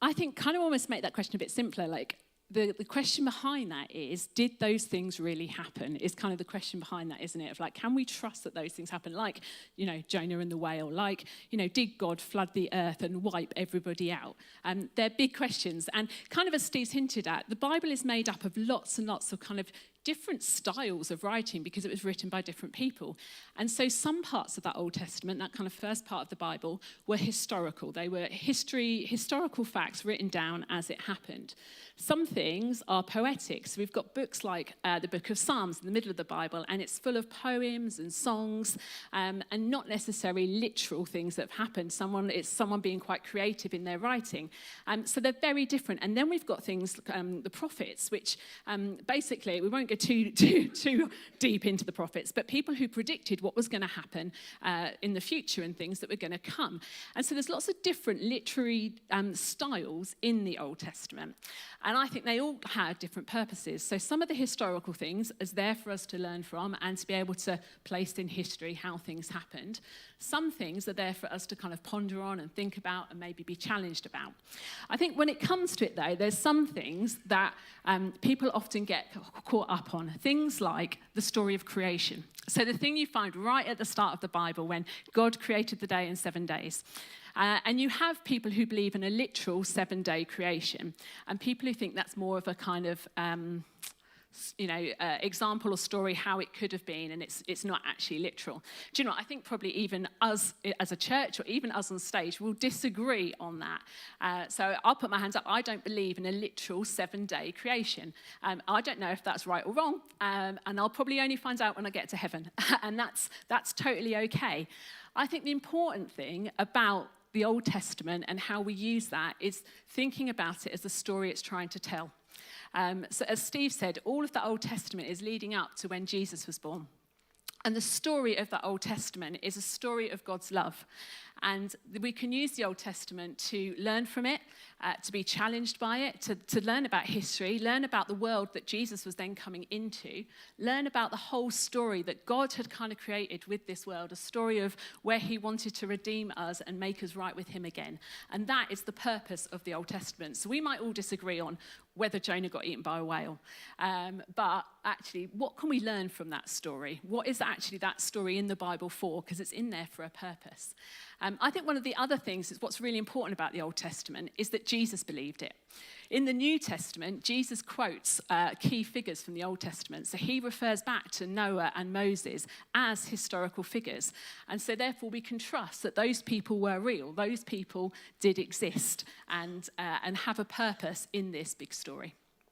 I think kind of almost make that question a bit simpler. Like the question behind that is, did those things really happen? Is kind of the question behind that, isn't it? Of like, can we trust that those things happen? Like, Jonah and the whale. Like, did God flood the earth and wipe everybody out? They're big questions. And kind of as Steve's hinted at, the Bible is made up of lots and lots of kind of different styles of writing because it was written by different people. And so some parts of that Old Testament, that kind of first part of the Bible, were historical. They were historical facts written down as it happened. Some things are poetic. So we've got books like the book of Psalms in the middle of the Bible, and it's full of poems and songs and not necessarily literal things that have happened. It's someone being quite creative in their writing. So they're very different. And then we've got things, the prophets, which basically, we won't go too deep into the prophets, but people who predicted what was going to happen in the future and things that were going to come. And so there's lots of different literary styles in the Old Testament. And I think they all had different purposes. So some of the historical things is there for us to learn from and to be able to place in history how things happened. Some things are there for us to kind of ponder on and think about and maybe be challenged about. I think when it comes to it, though, there's some things that people often get caught up on. Things like the story of creation. So the thing you find right at the start of the Bible when God created the day in 7 days. And you have people who believe in a literal 7-day creation, and people who think that's more of a kind of, example or story how it could have been, and it's not actually literal. Do you know what? I think probably even us as a church or even us on stage will disagree on that. So I'll put my hands up. I don't believe in a literal 7-day creation. I don't know if that's right or wrong, and I'll probably only find out when I get to heaven, and that's totally okay. I think the important thing about the Old Testament and how we use that is thinking about it as the story it's trying to tell. So as Steve said, all of the Old Testament is leading up to when Jesus was born. And the story of the Old Testament is a story of God's love. And we can use the Old Testament to learn from it, to be challenged by it, to learn about history, learn about the world that Jesus was then coming into, learn about the whole story that God had kind of created with this world, a story of where he wanted to redeem us and make us right with him again. And that is the purpose of the Old Testament. So we might all disagree on whether Jonah got eaten by a whale. But actually, what can we learn from that story? What is actually that story in the Bible for? Because it's in there for a purpose. I think one of the other things is what's really important about the Old Testament is that Jesus believed it. In the New Testament, Jesus quotes key figures from the Old Testament. So he refers back to Noah and Moses as historical figures. And so therefore we can trust that those people were real. Those people did exist and have a purpose in this big story.